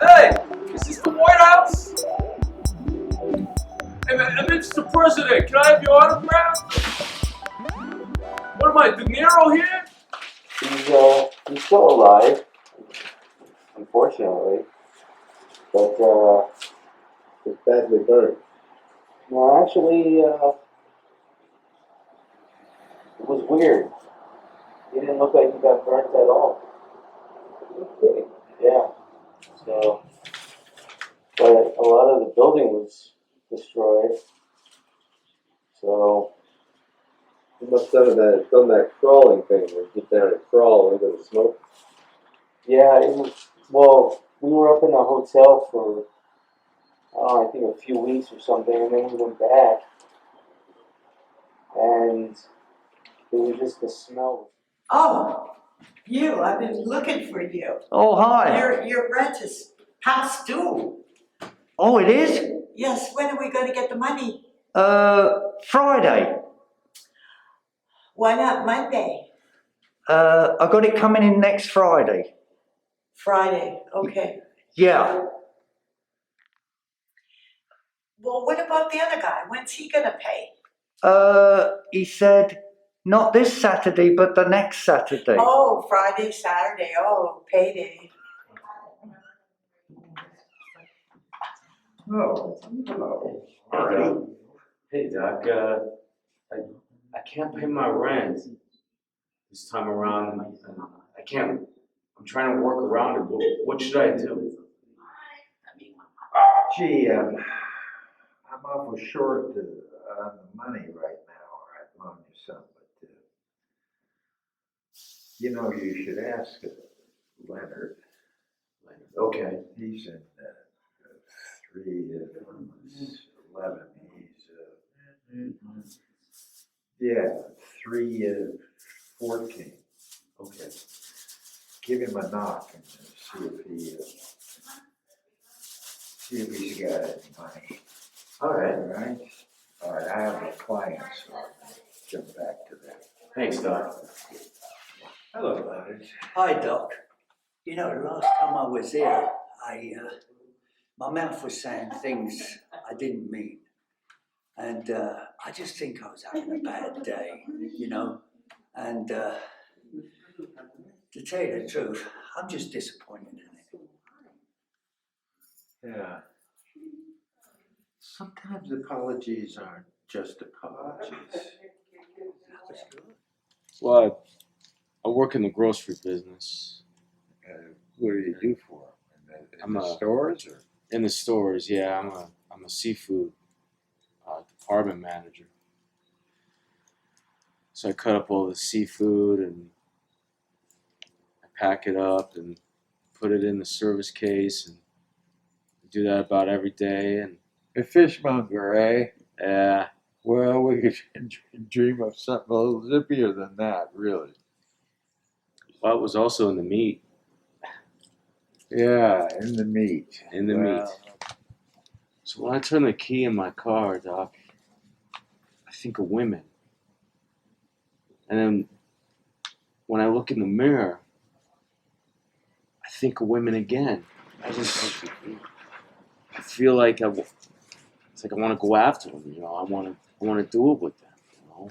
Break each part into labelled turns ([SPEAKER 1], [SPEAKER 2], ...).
[SPEAKER 1] Hey, is this the White House? Hey, Mr. President, can I have your autograph? What am I, De Niro here?
[SPEAKER 2] He's still alive, unfortunately, but
[SPEAKER 3] It's badly burned.
[SPEAKER 2] no, actually, it was weird. He didn't look like he got burnt at all.
[SPEAKER 3] Okay.
[SPEAKER 2] Yeah. So, but a lot of the building was destroyed. So,
[SPEAKER 3] He must have done that crawling thing, where you get down and crawl into the smoke.
[SPEAKER 2] yeah, it was, well, we were up in a hotel for, I don't know, I think a few weeks or something, and then we went back, and it was just the smell.
[SPEAKER 4] Oh, you, I've been looking for you.
[SPEAKER 5] Oh, hi.
[SPEAKER 4] Your rent is past due.
[SPEAKER 5] Oh, it is?
[SPEAKER 4] Yes, when are we gonna get the money?
[SPEAKER 5] Friday.
[SPEAKER 4] Why not Monday?
[SPEAKER 5] I got it coming in next Friday.
[SPEAKER 4] Friday, okay.
[SPEAKER 5] Yeah.
[SPEAKER 4] Well, what about the other guy? When's he gonna pay?
[SPEAKER 5] He said, not this Saturday, but the next Saturday.
[SPEAKER 4] Oh, Friday, Saturday, oh, payday.
[SPEAKER 3] Oh, hello.
[SPEAKER 1] Hey, Doc, I can't pay my rent this time around. I can't, I'm trying to work around it. What should I do?
[SPEAKER 6] Gee, I'm awful short on the money right now, or I'd loan you some, but, you should ask Leonard.
[SPEAKER 1] Okay.
[SPEAKER 6] He's in 3 of 11, he's 3 of 14.
[SPEAKER 1] Okay.
[SPEAKER 6] Give him a knock and see if he's got any money.
[SPEAKER 1] All right.
[SPEAKER 6] All right, I have a client, so I'll jump back to that.
[SPEAKER 1] Thanks, Doc.
[SPEAKER 6] Hello, Leonard.
[SPEAKER 5] Hi, Doc. You know, the last time I was here, my mouth was saying things I didn't mean. And I just think I was having a bad day, And to tell you the truth, I'm just disappointed in it.
[SPEAKER 6] Yeah. Sometimes apologies aren't just apologies.
[SPEAKER 5] That was good.
[SPEAKER 1] Well, I work in the grocery business.
[SPEAKER 6] What do you do for them? In the stores or?
[SPEAKER 1] In the stores, yeah. I'm a seafood department manager. So I cut up all the seafood and I pack it up and put it in the service case and do that about every day. And
[SPEAKER 6] A fishmonger, eh?
[SPEAKER 1] yeah,
[SPEAKER 6] Well, we could dream of something a little zippier than that, really.
[SPEAKER 1] well, it was also in the meat.
[SPEAKER 6] Yeah, in the meat.
[SPEAKER 1] In the meat. So when I turn the key in my car, Doc, I think of women. And then when I look in the mirror, I think of women again. I feel like it's like I want to go after them. I want to do it with them. I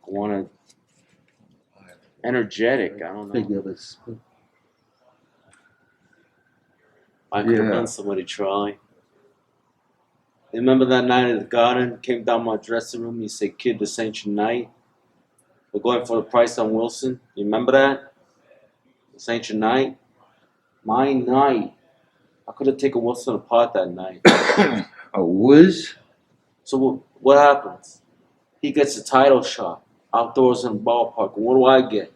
[SPEAKER 1] want to energetic. I don't know. I could have been somebody, Charlie. You remember that night at the garden? Came down my dressing room. You said, "Kid, this ain't your night. We're going for the price on Wilson." You remember that? This ain't your night. My night. I could have taken Wilson apart that night.
[SPEAKER 6] A whiz?
[SPEAKER 1] So what happens? He gets a title shot outdoors in the ballpark. And what do I get?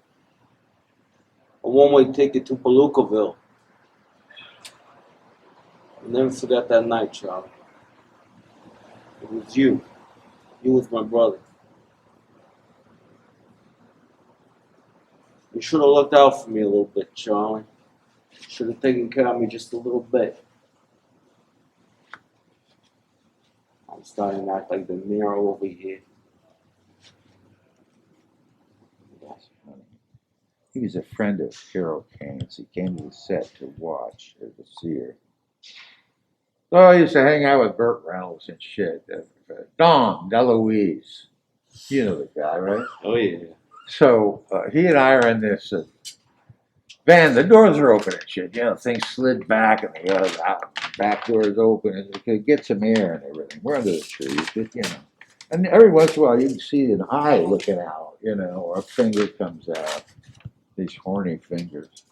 [SPEAKER 1] A one-way ticket to Palookaville. I'll never forget that night, Charlie. It was you. You was my brother. You should have looked out for me a little bit, Charlie. Should have taken care of me just a little bit. I'm starting to act like the mirror over here.
[SPEAKER 7] He was a friend of Carol Kane's. He came to the set to watch or to see her. So I used to hang out with Burt Reynolds and shit. Dom DeLuise. You know the guy, right?
[SPEAKER 1] Oh yeah.
[SPEAKER 7] So he and I are in this van. The doors are open and shit. You know, things slid back and the back door is open and it could get some air and everything. We're under the trees, but you know. And every once in a while you can see an eye looking out, you know, or a finger comes out. These horny fingers.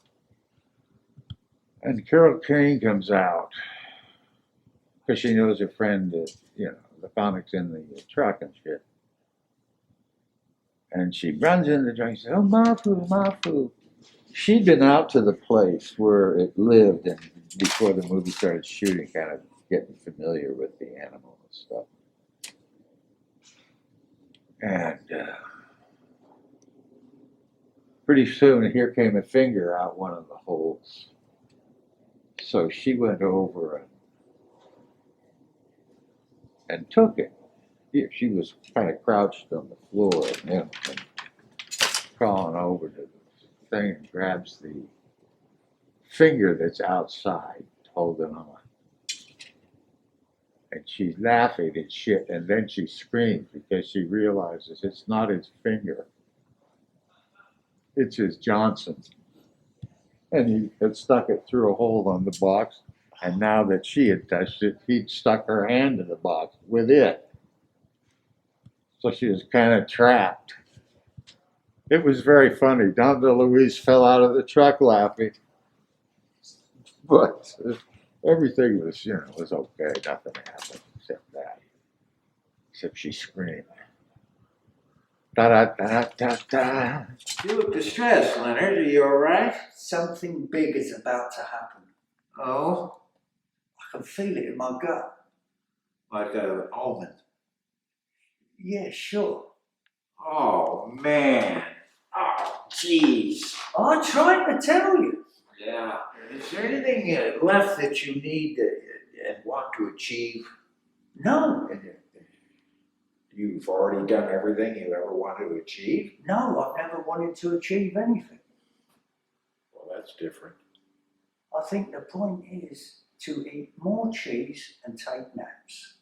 [SPEAKER 7] And Carol Kane comes out because she knows her friend, you know, the comic's in the truck and shit. And she runs in the truck and says, "Oh, Mafu, Mafu." She'd been out to the place where it lived, and before the movie started shooting, kind of getting familiar with the animal and stuff. And pretty soon, here came a finger out one of the holes. So she went over and took it. Yeah, she was kind of crouched on the floor and crawling over to the thing and grabs the finger that's outside, holding on. And she's laughing and shit, and then she screams because she realizes it's not his finger. It's his Johnson. And he had stuck it through a hole on the box, and now that she had touched it, he'd stuck her hand in the box with it. So she was kind of trapped. It was very funny. Dom DeLuise fell out of the truck laughing. But everything was, you know, was okay. Nothing happened except that. Except she screamed. Da-da-da-da-da.
[SPEAKER 6] You look distressed, Leonard. Are you all right?
[SPEAKER 5] Something big is about to happen.
[SPEAKER 6] Oh,
[SPEAKER 5] I can feel it in my gut.
[SPEAKER 6] like an omen.
[SPEAKER 5] Yeah, sure.
[SPEAKER 6] Oh, man. Oh, jeez.
[SPEAKER 5] I tried to tell you.
[SPEAKER 6] Yeah. Is there anything left that you need and want to achieve?
[SPEAKER 5] No,
[SPEAKER 6] You've already done everything you ever wanted to achieve?
[SPEAKER 5] no, I've never wanted to achieve anything.
[SPEAKER 6] Well, that's different.
[SPEAKER 5] I think the point is to eat more cheese and take naps.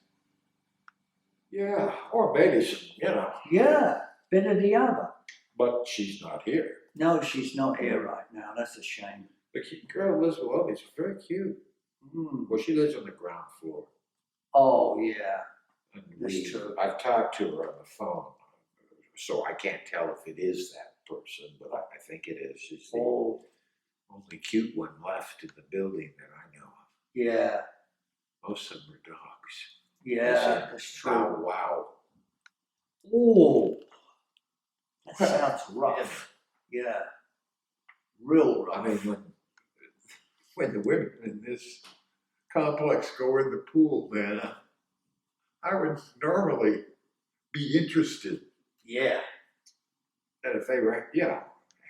[SPEAKER 6] Yeah, or maybe some, you know.
[SPEAKER 5] Yeah, bit of the other.
[SPEAKER 6] But she's not here.
[SPEAKER 5] No, she's not here right now. That's a shame.
[SPEAKER 6] The girl lives below me. She's very cute.
[SPEAKER 5] Mm.
[SPEAKER 6] Well, she lives on the ground floor.
[SPEAKER 5] Oh, yeah.
[SPEAKER 6] And
[SPEAKER 5] That's true.
[SPEAKER 6] I've talked to her on the phone, so I can't tell if it is that person, but I think it is. She's the
[SPEAKER 5] Oh,
[SPEAKER 6] only cute one left in the building that I know of.
[SPEAKER 5] yeah.
[SPEAKER 6] Most of them are dogs.
[SPEAKER 5] Yeah, that's
[SPEAKER 6] Wow,
[SPEAKER 5] true.
[SPEAKER 6] wow.
[SPEAKER 5] Oh, that sounds rough. Yeah. Real rough.
[SPEAKER 6] I mean, when the women in this complex go in the pool, man, I would normally be interested.
[SPEAKER 5] Yeah.
[SPEAKER 6] And if they were, you know,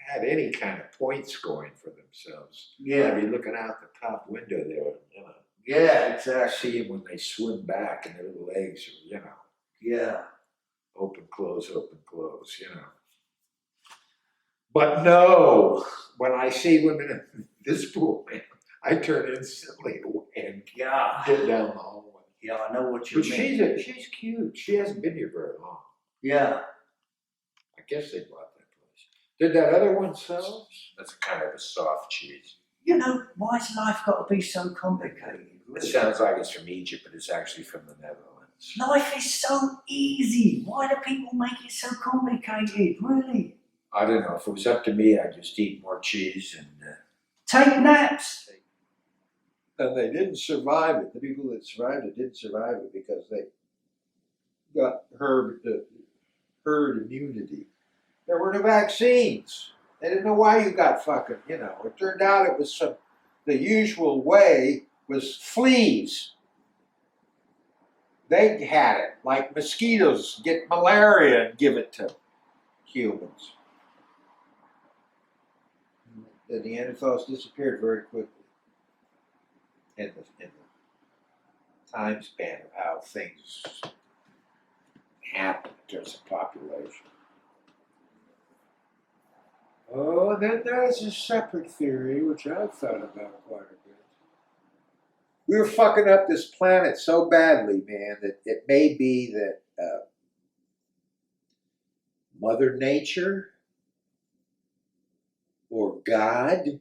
[SPEAKER 6] had any kind of points going for themselves,
[SPEAKER 5] Yeah.
[SPEAKER 6] I'd be looking out the top window there, you know.
[SPEAKER 5] Yeah,
[SPEAKER 6] I
[SPEAKER 5] exactly.
[SPEAKER 6] see them when they swim back and their little legs are, you know,
[SPEAKER 5] Yeah.
[SPEAKER 6] open, close, you know. But no, when I see women in this pool, man, I turn instantly away and
[SPEAKER 5] Yeah.
[SPEAKER 6] get down the hallway.
[SPEAKER 5] Yeah, I know what you
[SPEAKER 6] But
[SPEAKER 5] mean.
[SPEAKER 6] she's cute. She hasn't been here very long.
[SPEAKER 5] Yeah.
[SPEAKER 6] I guess they bought that place. Did that other one sell? That's kind of a soft cheese.
[SPEAKER 5] You know, why's life got to be so complicated?
[SPEAKER 6] It sounds like it's from Egypt, but it's actually from the Netherlands.
[SPEAKER 5] Life is so easy. Why do people make it so complicated? Really?
[SPEAKER 6] I don't know. If it was up to me, I'd just eat more cheese and.
[SPEAKER 5] Take naps.
[SPEAKER 3] And they didn't survive it. The people that survived it didn't survive it because they got herd immunity. There were no vaccines. They didn't know why you got fucking, you know. It turned out it was the usual way was fleas.
[SPEAKER 7] they had it. Like mosquitoes get malaria and give it to humans. The Neanderthals disappeared very quickly in the time span of how things happen in terms of population. Oh, and then there's a separate theory, which I've thought about quite a bit. We were fucking up this planet so badly, man, that it may be that Mother Nature or God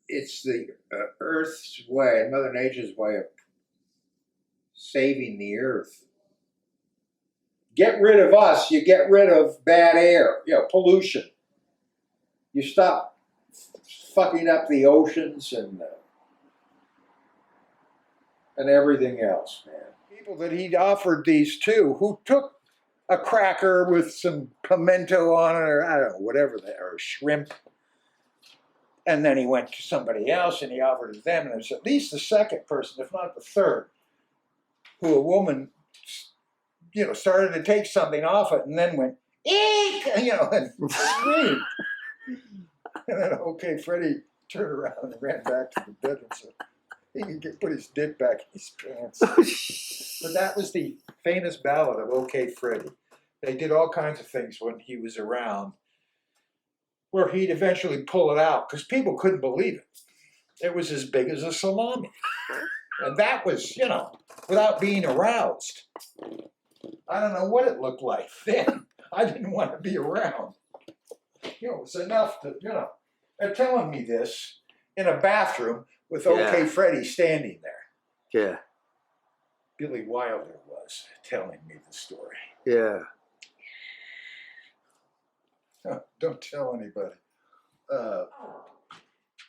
[SPEAKER 7] it's the Earth's way, Mother Nature's way of saving the Earth. Get rid of us, you get rid of bad air, pollution. You stop fucking up the oceans and everything else, man. People that he'd offered these to, who took a cracker with some pimento on it, or I don't know, whatever, or shrimp. And then he went to somebody else and he offered it to them, and it was at least the second person, if not the third, who a woman, started to take something off it and then went, eek, and screamed. And then, okay, Freddie turned around and ran back to the bedroom so he could put his dick back in his pants. But that was the famous ballad of OK Freddie. They did all kinds of things when he was around where he'd eventually pull it out because people couldn't believe it. It was as big as a salami. And that was, without being aroused. I don't know what it looked like then. I didn't want to be around. It was enough to, they're telling me this in a bathroom with OK Freddie standing there.
[SPEAKER 2] Yeah.
[SPEAKER 7] Billy Wilder was telling me the story.
[SPEAKER 2] Yeah.
[SPEAKER 7] Don't tell anybody.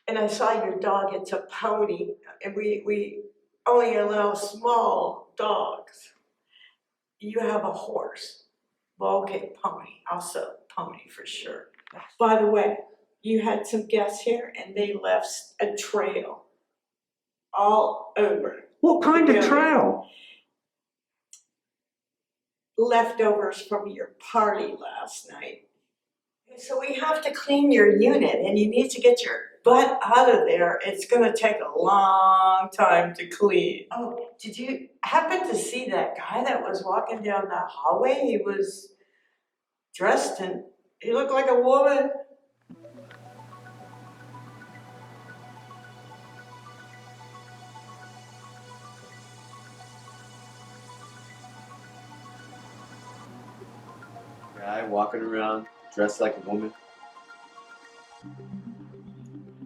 [SPEAKER 4] And I saw your dog, it's a pony, and we only allow small dogs. You have a horse. Well, okay, pony, also pony for sure. By the way, you had some guests here and they left a trail all over.
[SPEAKER 7] What kind of
[SPEAKER 4] Yeah.
[SPEAKER 7] trail?
[SPEAKER 4] Leftovers from your party last night. So we have to clean your unit and you need to get your butt out of there. It's gonna take a long time to clean. Oh, did you happen to see that guy that was walking down the hallway? He was dressed and he looked like a woman.
[SPEAKER 1] Guy walking around dressed like a woman.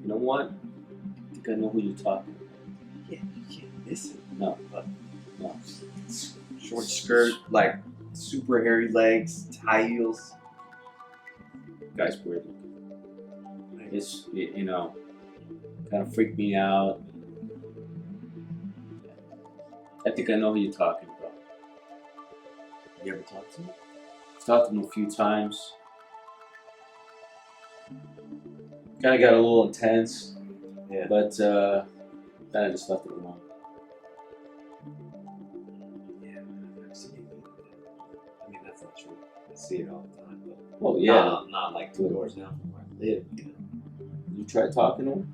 [SPEAKER 1] You know what? I think I know who you're talking about.
[SPEAKER 8] Yeah, you can't miss it.
[SPEAKER 1] No, but no.
[SPEAKER 8] Short skirt, like super hairy legs, high heels.
[SPEAKER 1] Guy's weird. It's kind of freaked me out. I think I know who you're talking about.
[SPEAKER 8] You ever talk to him?
[SPEAKER 1] I've talked to him a few times. Kind of got a little intense.
[SPEAKER 8] Yeah.
[SPEAKER 1] But then I just left it alone.
[SPEAKER 8] Yeah, I've never seen anything like that. I mean, that's not true. I see it all the time, but
[SPEAKER 1] Well, yeah.
[SPEAKER 8] not like 2 doors down from where I live.
[SPEAKER 1] You tried talking to him?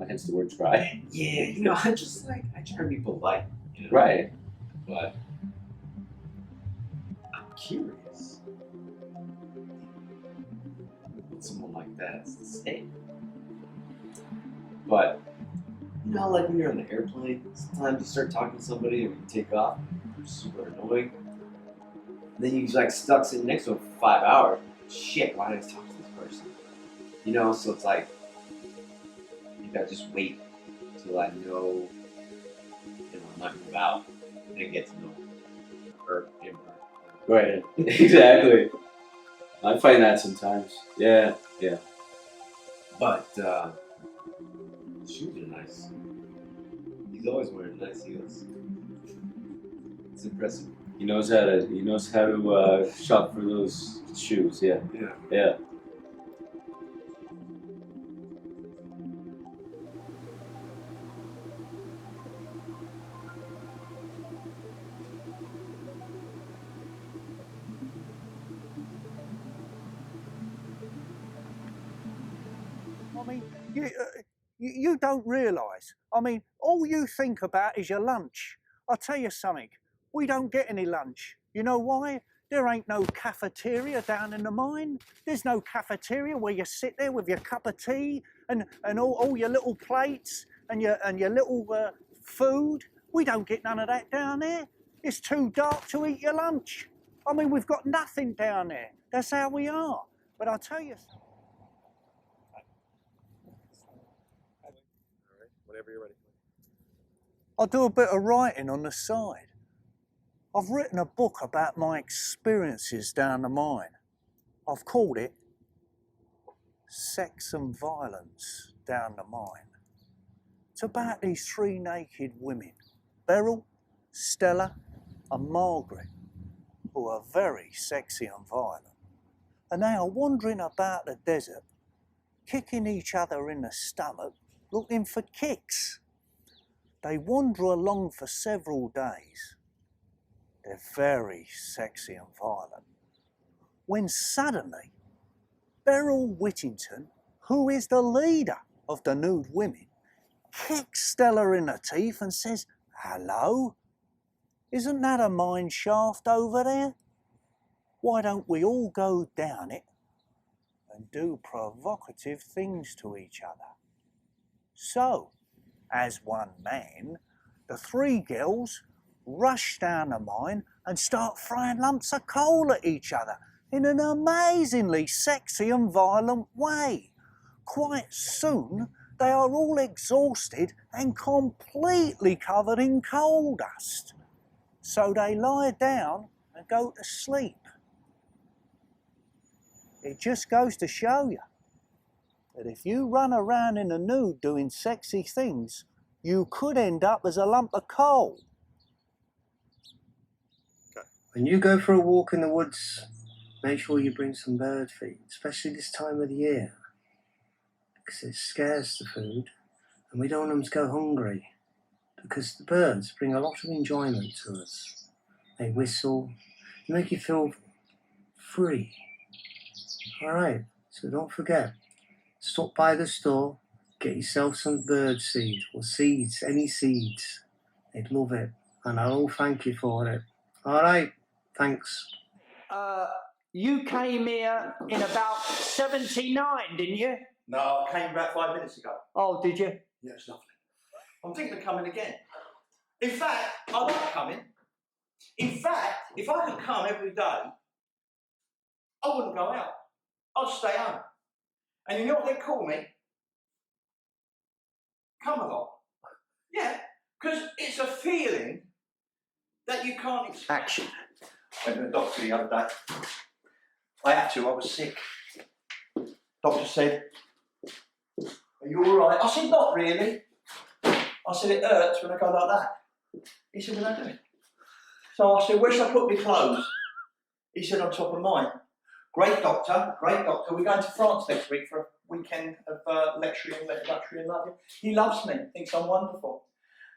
[SPEAKER 1] Hence the word try.
[SPEAKER 8] Yeah, I'm just like I try to be polite,
[SPEAKER 1] Right.
[SPEAKER 8] But I'm curious what someone like that has to say. But like when you're on the airplane, sometimes you start talking to somebody and you take off, they're super annoying. And then you like stuck sitting next to them for 5 hours. Shit, why did I talk to this person? So it's like you gotta just wait till I know enough about and then get to know her, him, her.
[SPEAKER 1] Right. Exactly. I find that sometimes. Yeah.
[SPEAKER 8] But shoes are nice. He's always wearing nice heels. It's impressive.
[SPEAKER 1] He knows how to shop for those shoes. Yeah.
[SPEAKER 8] Yeah.
[SPEAKER 1] Yeah.
[SPEAKER 9] I mean, you don't realise. I mean, all you think about is your lunch. I'll tell you something, we don't get any lunch. You know why? There ain't no cafeteria down in the mine. There's no cafeteria where you sit there with your cup of tea and all your little plates and your little food. We don't get none of that down there. It's too dark to eat your lunch. I mean, we've got nothing down there. That's how we are. But I'll tell you something.
[SPEAKER 10] Whenever you're ready.
[SPEAKER 9] I do a bit of writing on the side. I've written a book about my experiences down the mine. I've called it Sex and Violence Down the Mine. It's about these three naked women, Beryl, Stella and Margaret, who are very sexy and violent. And they are wandering about the desert, kicking each other in the stomach, looking for kicks. They wander along for several days. They're very sexy and violent. When suddenly, Beryl Whittington, who is the leader of the nude women, kicks Stella in the teeth and says, "Hello, isn't that a mine shaft over there? Why don't we all go down it and do provocative things to each other?" So, as one man, the three girls rush down the mine and start throwing lumps of coal at each other in an amazingly sexy and violent way. Quite soon, they are all exhausted and completely covered in coal dust. So they lie down and go to sleep. It just goes to show you that if you run around in the nude doing sexy things, you could end up as a lump of coal.
[SPEAKER 11] When you go for a walk in the woods, make sure you bring some bird feed, especially this time of the year, because it's scarce, the food, and we don't want them to go hungry, because the birds bring a lot of enjoyment to us. They whistle, they make you feel free. All right, so don't forget, stop by the store, get yourself some bird seed or seeds, any seeds. They'd love it, and I'll all thank you for it. All right, thanks.
[SPEAKER 5] You came here in about 79, didn't you?
[SPEAKER 12] No, I came about 5 minutes ago.
[SPEAKER 5] Oh, did you?
[SPEAKER 12] Yeah, it's lovely. I'm thinking of coming again. In fact, I like coming. In fact, if I could come every day, I wouldn't go out. I'd stay home. And you know what they call me? Come along. Yeah, because it's a feeling that you can't explain.
[SPEAKER 5] Action.
[SPEAKER 12] I went to the doctor the other day. I had to, I was sick. Doctor said, "Are you all right?" I said, "Not really." I said, "It hurts when I go like that." He said, "Well, I do it." So I said, "Where should I put my clothes?" He said, "On top of mine." Great doctor, great doctor. We're going to France next week for a weekend of lecturing and loving. He loves me, thinks I'm wonderful.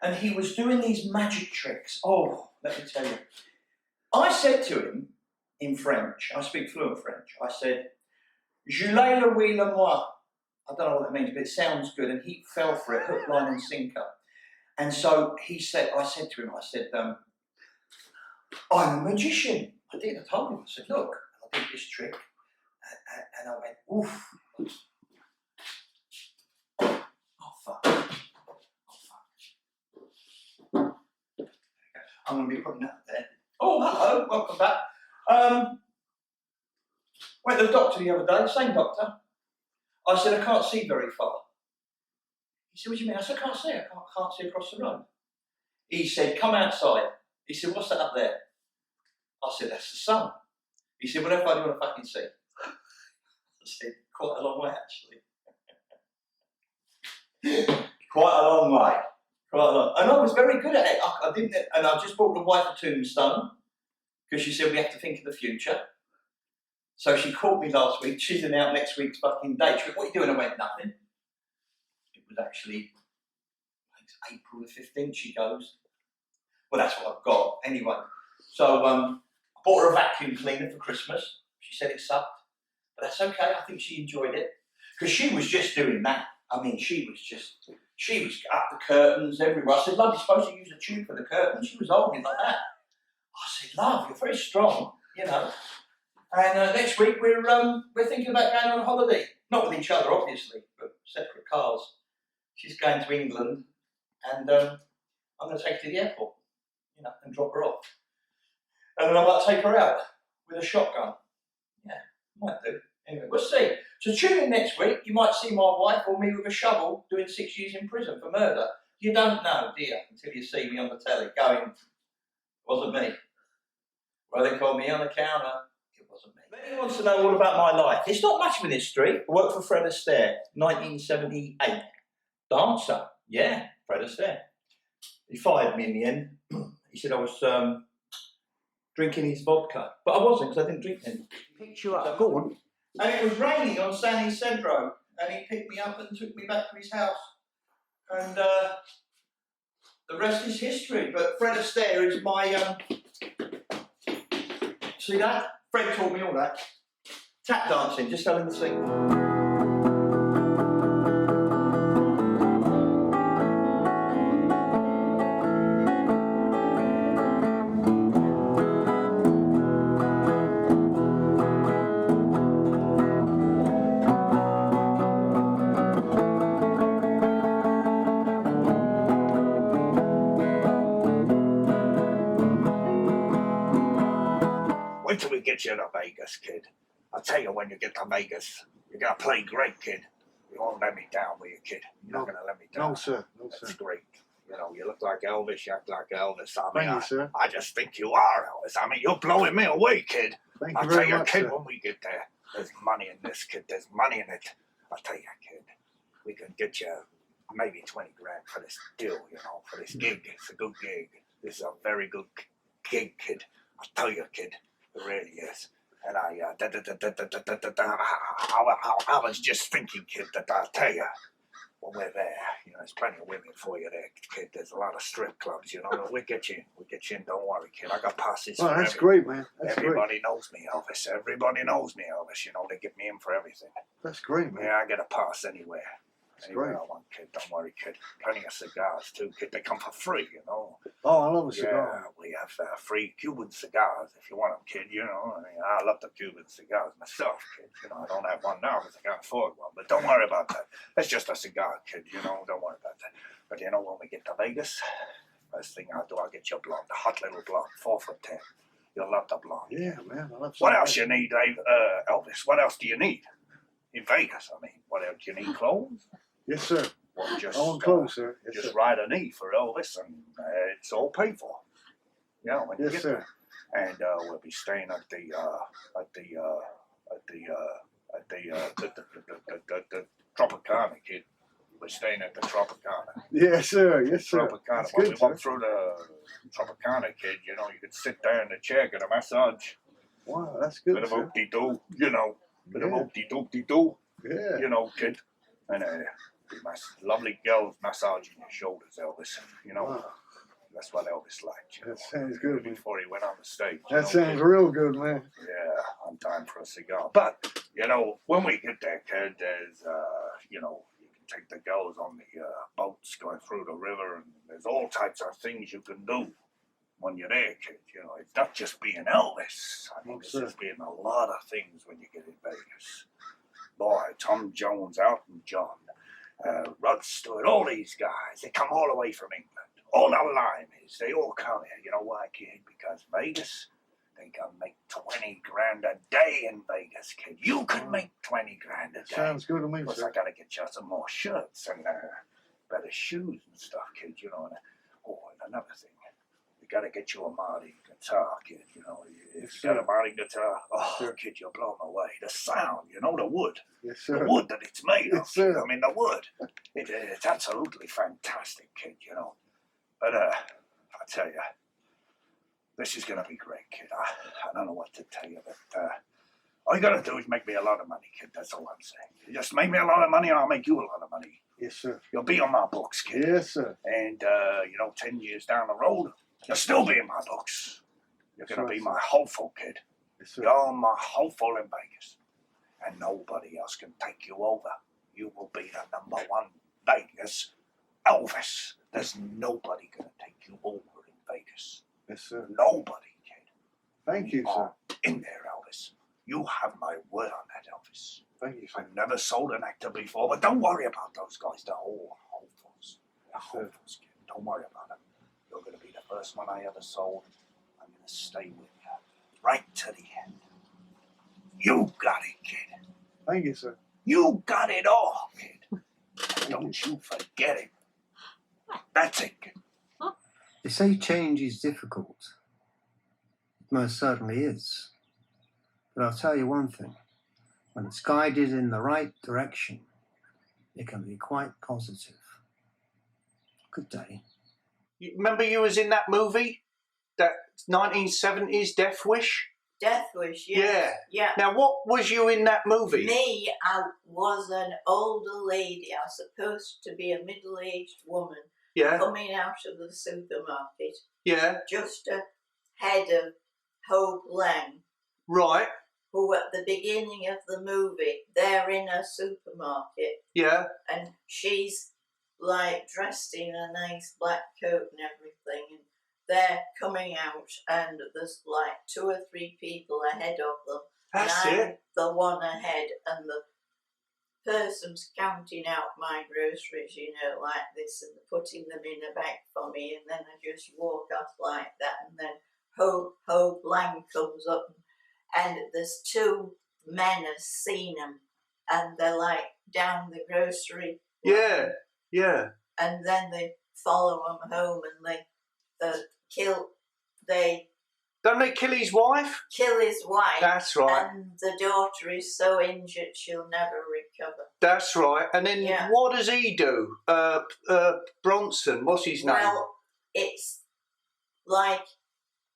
[SPEAKER 12] And he was doing these magic tricks. Oh, let me tell you. I said to him in French, I speak fluent French, I said, "Je l'ai le oui le moi." I don't know what that means, but it sounds good. And he fell for it, hook, line and sinker. And so I said to him, "I'm a magician." I did, I told him, I said, "Look," I did this trick. And I went, "Oof." Oh, fuck. I'm going to be putting that there. Oh, hello, welcome back. Went to the doctor the other day, same doctor. I said, "I can't see very far." He said, "What do you mean?" I said, "I can't see, I can't see across the road." He said, "Come outside." He said, "What's that up there?" I said, "That's the sun." He said, "What if I do want to fucking see?" I said, "Quite a long way, actually." Quite a long way. Quite a long. And I was very good at it. I didn't, and I just bought the wife a tombstone because she said we have to think of the future. So she called me last week. She's in out next week's fucking date. She went, "What are you doing?" I went, "Nothing." It was actually, I think it's April the 15th. She goes, "Well, that's what I've got anyway." So I bought her a vacuum cleaner for Christmas. She said it sucked, but that's okay. I think she enjoyed it Because she was just doing that. I mean, she was up the curtains everywhere. I said, love, you're supposed to use a tube for the curtains. She was holding it like that. I said, love, you're very strong, you know. And next week we're thinking about going on a holiday. Not with each other, obviously, but separate cars. She's going to England, and I'm going to take her to the airport, you know, and drop her off. And then I might take her out with a shotgun. Yeah, might do. Anyway, we'll see. So tune in next week. You might see my wife or me with a shovel doing 6 years in prison for murder. You don't know, do you, until you see me on the telly going, wasn't me. Well, they called me on the counter. It wasn't me. If anyone wants to know all about my life, it's not much of a history. I worked for Fred Astaire, 1978. Dancer, yeah, Fred Astaire. He fired me in the end. He said I was drinking his vodka. But I wasn't, because I didn't drink any. He picked you up, go on. And it was raining on San Isidro, and he picked me up and took me back to his house. And the rest is history. But Fred Astaire is my... See that? Fred taught me all that. Tap dancing, just telling the secret.
[SPEAKER 10] Wait till we get you to Vegas, kid. I'll tell you when you get to Vegas. You're gonna play great, kid. You won't let me down, will you, kid? You're not gonna let me down.
[SPEAKER 6] No, sir. No,
[SPEAKER 10] That's
[SPEAKER 6] sir.
[SPEAKER 10] great. You know, you look like Elvis, you act like Elvis. I mean,
[SPEAKER 6] Thank you, sir.
[SPEAKER 10] I just think you are Elvis. I mean, you're blowing me away, kid.
[SPEAKER 6] Thank
[SPEAKER 10] I'll
[SPEAKER 6] you
[SPEAKER 10] tell
[SPEAKER 6] very
[SPEAKER 10] you,
[SPEAKER 6] much,
[SPEAKER 10] kid,
[SPEAKER 6] sir.
[SPEAKER 10] when we get there, there's money in this, kid. There's money in it. I'll tell you, kid, we can get you maybe 20 grand for this deal, you know, for this gig. It's a good gig. This is a very good gig, kid. I'll tell you, kid, it really is. And I was just thinking, kid, that I'll tell you, when we're there, you know, there's plenty of women for you there, kid. There's a lot of strip clubs, you know. We'll get you in, don't worry, kid. I got passes
[SPEAKER 6] Oh,
[SPEAKER 10] for
[SPEAKER 6] that's
[SPEAKER 10] everything.
[SPEAKER 6] great, man. That's great.
[SPEAKER 10] Everybody knows me, Elvis. Everybody knows me, Elvis. You know, they get me in for everything.
[SPEAKER 6] That's great, man.
[SPEAKER 10] Yeah, I get a pass anywhere.
[SPEAKER 6] That's
[SPEAKER 10] Anywhere
[SPEAKER 6] great.
[SPEAKER 10] I want, kid. Don't worry, kid. Plenty of cigars, too, kid. They come for free, you know.
[SPEAKER 6] Oh, I love a
[SPEAKER 10] Yeah,
[SPEAKER 6] cigar.
[SPEAKER 10] we have free Cuban cigars if you want them, kid. You know, I mean, I love the Cuban cigars myself, kid. You know, I don't have one now because I can't afford one. But don't worry about that. That's just a cigar, kid. You know, don't worry about that. But you know, when we get to Vegas, first thing I'll do, I'll get you a blonde, a hot little blonde, 4 for $10. You'll love the blonde.
[SPEAKER 6] Yeah, man. I love
[SPEAKER 10] What
[SPEAKER 6] cigar.
[SPEAKER 10] else you need, Dave? Elvis? What else do you need in Vegas? I mean, what else do you need? Clothes?
[SPEAKER 6] Yes, sir.
[SPEAKER 10] Well, just
[SPEAKER 6] I want clothes, sir. Yes,
[SPEAKER 10] just
[SPEAKER 6] sir.
[SPEAKER 10] write a knee for Elvis, and it's all paid for. You know, when you
[SPEAKER 6] Yes,
[SPEAKER 10] get
[SPEAKER 6] sir.
[SPEAKER 10] there. And we'll be staying at the Tropicana, kid. We're staying at the Tropicana.
[SPEAKER 6] Yes, sir. Yes, sir.
[SPEAKER 10] Tropicana.
[SPEAKER 6] That's
[SPEAKER 10] When we
[SPEAKER 6] good,
[SPEAKER 10] walk
[SPEAKER 6] sir.
[SPEAKER 10] through the Tropicana, kid, you know, you could sit there in the chair, get a massage,
[SPEAKER 6] Wow, that's
[SPEAKER 10] bit
[SPEAKER 6] good,
[SPEAKER 10] of
[SPEAKER 6] sir.
[SPEAKER 10] oop-de-doo, you know, bit of
[SPEAKER 6] Yeah.
[SPEAKER 10] oop-de-doop-de-doo,
[SPEAKER 6] Yeah.
[SPEAKER 10] you know, kid. And lovely girls massaging your shoulders, Elvis. You know,
[SPEAKER 6] Wow.
[SPEAKER 10] that's what Elvis liked. You know,
[SPEAKER 6] That sounds good, man.
[SPEAKER 10] before he went on the stage.
[SPEAKER 6] That
[SPEAKER 10] you
[SPEAKER 6] sounds
[SPEAKER 10] know,
[SPEAKER 6] real good, man.
[SPEAKER 10] yeah, I'm time for a cigar. But, you know, when we get there, kid, there's, you know, you can take the girls on the boats going through the river, and there's all types of things you can do when you're there, kid. You know, it's not just being Elvis. I mean, it's
[SPEAKER 6] sir.
[SPEAKER 10] just being a lot of things when you get in Vegas. Boy, Tom Jones, Elton John, Rod Stewart, all these guys, they come all the way from England. All the limeys, they all come here. You know why, kid? Because Vegas, they can make 20 grand a day in Vegas, kid. You can make 20 grand a day.
[SPEAKER 6] Sounds good to me,
[SPEAKER 10] Plus,
[SPEAKER 6] sir.
[SPEAKER 10] I gotta get you some more shirts and better shoes and stuff, kid. You know. And, and another thing, you gotta get you a Marty guitar, kid. You know, if
[SPEAKER 6] Yes,
[SPEAKER 10] you got
[SPEAKER 6] sir.
[SPEAKER 10] a Marty guitar, oh,
[SPEAKER 6] Sir.
[SPEAKER 10] kid, you're blown away. The sound, you know, the wood.
[SPEAKER 6] Yes,
[SPEAKER 10] The
[SPEAKER 6] sir.
[SPEAKER 10] wood that it's made of.
[SPEAKER 6] Yes, sir.
[SPEAKER 10] I mean, the wood. It's absolutely fantastic, kid, you know. But, I tell you, this is going to be great, kid. I don't know what to tell you, but all you got to do is make me a lot of money, kid. That's all I'm saying. You just make me a lot of money and I'll make you a lot of money.
[SPEAKER 6] Yes, sir.
[SPEAKER 10] You'll be on my books, kid.
[SPEAKER 6] Yes, sir.
[SPEAKER 10] And, you know, 10 years down the road, you'll still be in my books. You're
[SPEAKER 6] That's
[SPEAKER 10] going to
[SPEAKER 6] right,
[SPEAKER 10] be
[SPEAKER 6] sir.
[SPEAKER 10] my hopeful, kid.
[SPEAKER 6] Yes, sir.
[SPEAKER 10] You're my hopeful in Vegas. And nobody else can take you over. you will be the #1 Vegas Elvis. There's nobody gonna take you over in Vegas.
[SPEAKER 6] Yes, sir.
[SPEAKER 10] Nobody, kid.
[SPEAKER 6] Thank you, sir.
[SPEAKER 10] In there, Elvis. You have my word on that, Elvis.
[SPEAKER 6] Thank you, sir.
[SPEAKER 10] I've never sold an actor before, but don't worry about those guys. They're all hopefuls. They're hopefuls, kid. Don't worry about them. You're going to be the first one I ever sold. I'm going to stay with you right to the end. You got it, kid.
[SPEAKER 6] Thank you, sir.
[SPEAKER 10] You got it all, kid. Don't you forget it. That's it, kid.
[SPEAKER 11] They say change is difficult. It most certainly is. But I'll tell you one thing. When it's guided in the right direction, it can be quite positive. Good day.
[SPEAKER 9] You remember you was in that movie? That 1970s Death Wish?
[SPEAKER 4] Death Wish, yes. Yeah.
[SPEAKER 9] Now, what was you in that movie?
[SPEAKER 4] Me, I was an older lady. I was supposed to be a middle-aged woman
[SPEAKER 9] Yeah.
[SPEAKER 4] coming out of the supermarket,
[SPEAKER 9] Yeah.
[SPEAKER 4] just ahead of Hope Lang,
[SPEAKER 9] Right.
[SPEAKER 4] who at the beginning of the movie, they're in a supermarket
[SPEAKER 9] Yeah.
[SPEAKER 4] and she's like dressed in a nice black coat and everything, and they're coming out and there's like 2 or 3 people ahead of them.
[SPEAKER 9] That's
[SPEAKER 4] and I'm
[SPEAKER 9] it.
[SPEAKER 4] the one ahead, and the person's counting out my groceries, you know, like this, and putting them in a bag for me, and then I just walk off like that, and then Hope Lang comes up, and there's 2 men have seen them, and they're like down the grocery line,
[SPEAKER 9] Yeah. Yeah.
[SPEAKER 4] and then they follow him home, and they
[SPEAKER 9] Don't they kill his wife?
[SPEAKER 4] kill his wife.
[SPEAKER 9] That's right.
[SPEAKER 4] And the daughter is so injured she'll never recover.
[SPEAKER 9] That's right. And then
[SPEAKER 4] Yeah.
[SPEAKER 9] what does he do? Bronson, what's his name?
[SPEAKER 4] Well, it's like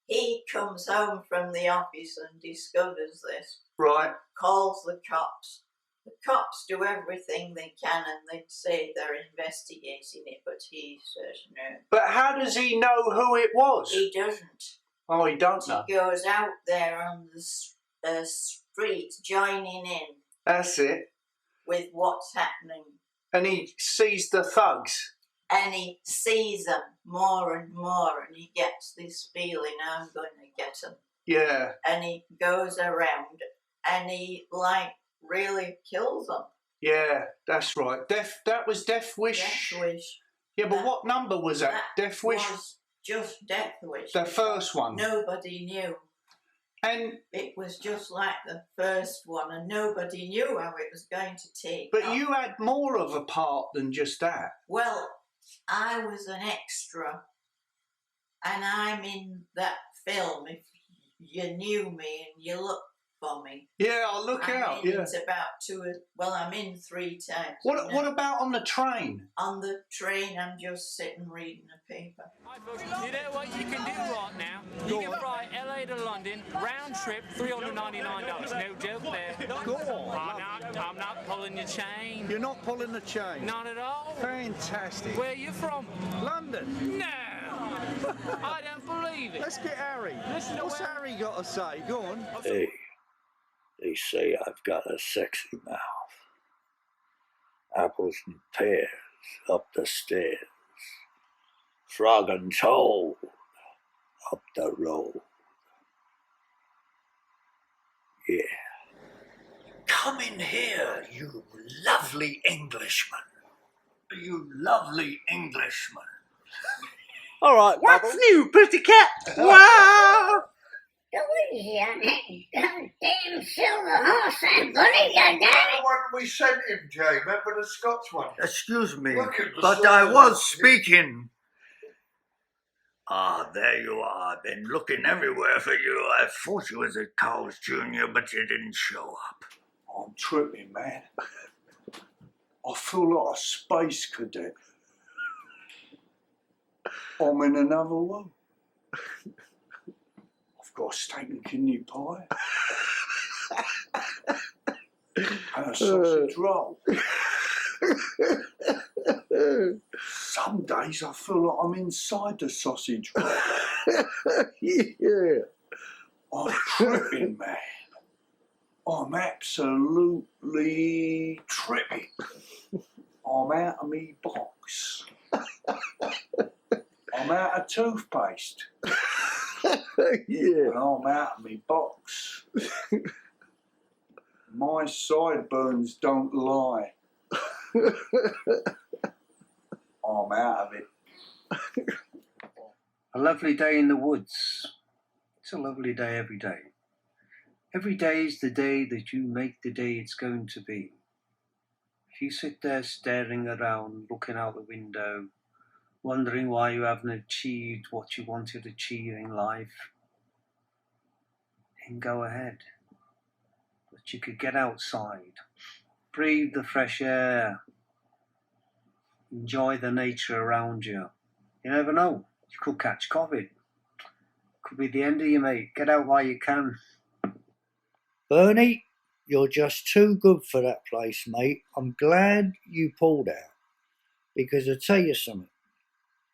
[SPEAKER 4] he comes home from the office and discovers this,
[SPEAKER 9] Right.
[SPEAKER 4] calls the cops. The cops do everything they can and they say they're investigating it, but he says no.
[SPEAKER 9] But how does he know who it was?
[SPEAKER 4] He doesn't.
[SPEAKER 9] Oh, he don't know.
[SPEAKER 4] He goes out there on the street joining in
[SPEAKER 9] That's it.
[SPEAKER 4] with what's happening.
[SPEAKER 9] And he sees the thugs.
[SPEAKER 4] And he sees them more and more, and he gets this feeling, I'm going to get them.
[SPEAKER 9] Yeah.
[SPEAKER 4] And he goes around and he like really kills them.
[SPEAKER 9] Yeah, that's right. That was Death Wish.
[SPEAKER 4] Death Wish.
[SPEAKER 9] Yeah, but what number was that? Death Wish?
[SPEAKER 4] Was just Death Wish.
[SPEAKER 9] The first one.
[SPEAKER 4] Nobody knew.
[SPEAKER 9] And
[SPEAKER 4] it was just like the first one, and nobody knew how it was going to take
[SPEAKER 9] But
[SPEAKER 4] off.
[SPEAKER 9] you had more of a part than just that.
[SPEAKER 4] Well, I was an extra, and I'm in that film. If you knew me and you looked for me,
[SPEAKER 9] Yeah, I'll look
[SPEAKER 4] I'm
[SPEAKER 9] out.
[SPEAKER 4] in
[SPEAKER 9] Yeah.
[SPEAKER 4] it about I'm in 3 times.
[SPEAKER 9] What about on the train?
[SPEAKER 4] On the train, I'm just sitting reading a paper.
[SPEAKER 13] You know what you can do right now? You can fly LA to London, round trip, $399. No joke there.
[SPEAKER 9] Go on.
[SPEAKER 13] I'm not pulling your chain.
[SPEAKER 9] You're not pulling the chain?
[SPEAKER 13] Not at all.
[SPEAKER 9] Fantastic.
[SPEAKER 13] Where are you from?
[SPEAKER 9] London.
[SPEAKER 13] No. I don't believe it.
[SPEAKER 9] Let's get Harry.
[SPEAKER 13] Listen to
[SPEAKER 9] What's
[SPEAKER 13] where-
[SPEAKER 9] Harry got to say? Go on.
[SPEAKER 14] Hey, they say I've got a sexy mouth. Apples and pears up the stairs. Frog and toad up the road. Yeah.
[SPEAKER 10] Come in here, you lovely Englishman. You lovely Englishman.
[SPEAKER 14] All right,
[SPEAKER 15] What's new, pussycat? Wow!
[SPEAKER 16] Louisiana, goddamn silver horse and bunny, goddamn
[SPEAKER 6] The one we sent him, Jay. Remember the Scots one?
[SPEAKER 10] Excuse me,
[SPEAKER 6] Look at the
[SPEAKER 10] but
[SPEAKER 6] size
[SPEAKER 10] I
[SPEAKER 6] of
[SPEAKER 10] was
[SPEAKER 6] it.
[SPEAKER 10] speaking. Ah, there you are. I've been looking everywhere for you. I thought you was at Carl's Jr., but you didn't show up.
[SPEAKER 3] I'm tripping, man. I feel like a space cadet. I'm in another one. I've got a steak and kidney pie. And a sausage roll. Some days I feel like I'm inside the sausage roll.
[SPEAKER 14] Yeah.
[SPEAKER 3] I'm tripping, man.
[SPEAKER 10] I'm absolutely tripping. I'm out of me box. I'm out of toothpaste.
[SPEAKER 14] Yeah.
[SPEAKER 10] And I'm out of me box. My sideburns don't lie. I'm out of it.
[SPEAKER 11] A lovely day in the woods. It's a lovely day every day. Every day is the day that you make the day it's going to be. If you sit there staring around, looking out the window, wondering why you haven't achieved what you wanted to achieve in life, then go ahead. But you could get outside, breathe the fresh air, enjoy the nature around you. You never know, you could catch COVID. Could be the end of you, mate. Get out while you can.
[SPEAKER 14] Bernie, you're just too good for that place, mate. I'm glad you pulled out. Because I tell you something,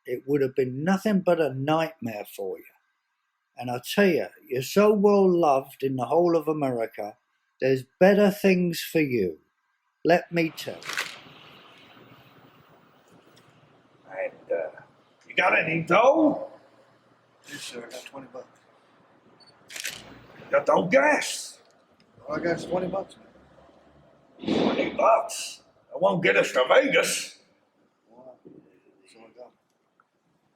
[SPEAKER 14] it would have been nothing but a nightmare for you. And I tell you, you're so well loved in the whole of America, there's better things for you. Let me tell you.
[SPEAKER 10] And you got any dough?
[SPEAKER 12] Yes, sir. I got $20.
[SPEAKER 10] Got no gas.
[SPEAKER 12] All I got is $20, man.
[SPEAKER 10] $20. That won't get us to Vegas.
[SPEAKER 12] That's all I got.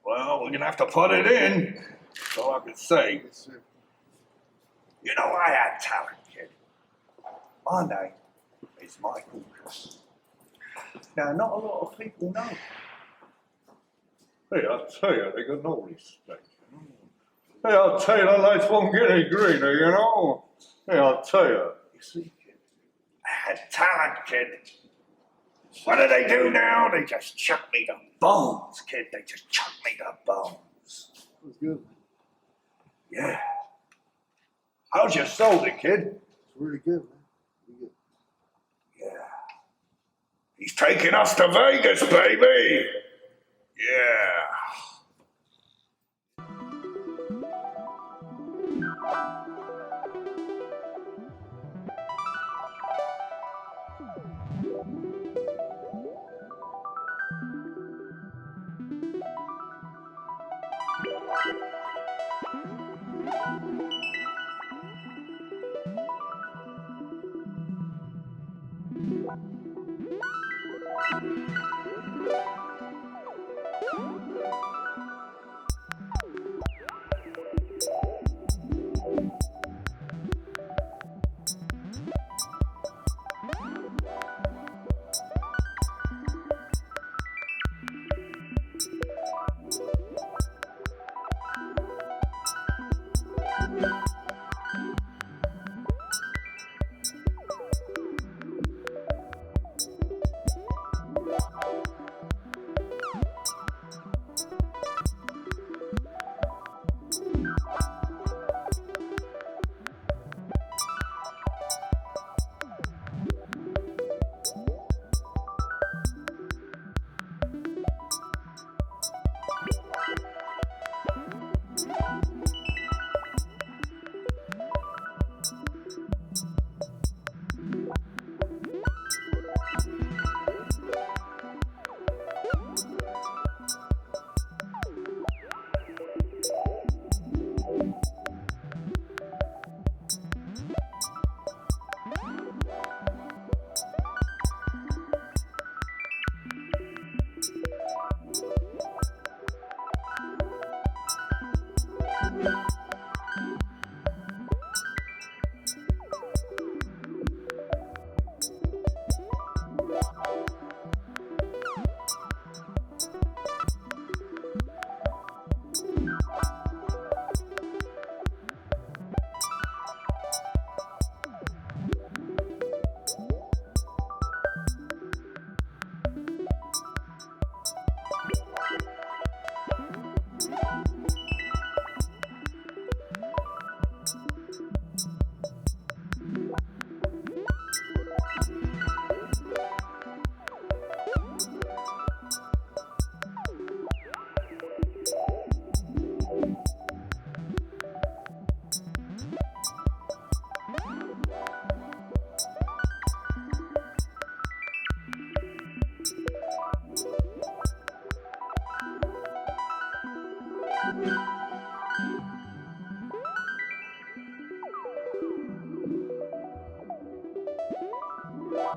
[SPEAKER 10] Well, we're gonna have to put it in. That's all I can say.
[SPEAKER 12] Yes, sir.
[SPEAKER 10] You know, I had talent, kid. My name is Michael. Now, not a lot of people know. Hey, I'll tell you, they got no respect. Hey, I'll tell you, the lights won't get any greener, you know? Hey, I'll tell you. You see, kid, I had talent, kid. What do they do now? They just chuck me to bones, kid. They just chuck me to bones.
[SPEAKER 12] That was good, man.
[SPEAKER 10] Yeah. How's your soldier, kid?
[SPEAKER 12] It's really good, man. Really good.
[SPEAKER 10] Yeah. He's taking us to Vegas, baby. Yeah.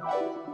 [SPEAKER 16] Bye.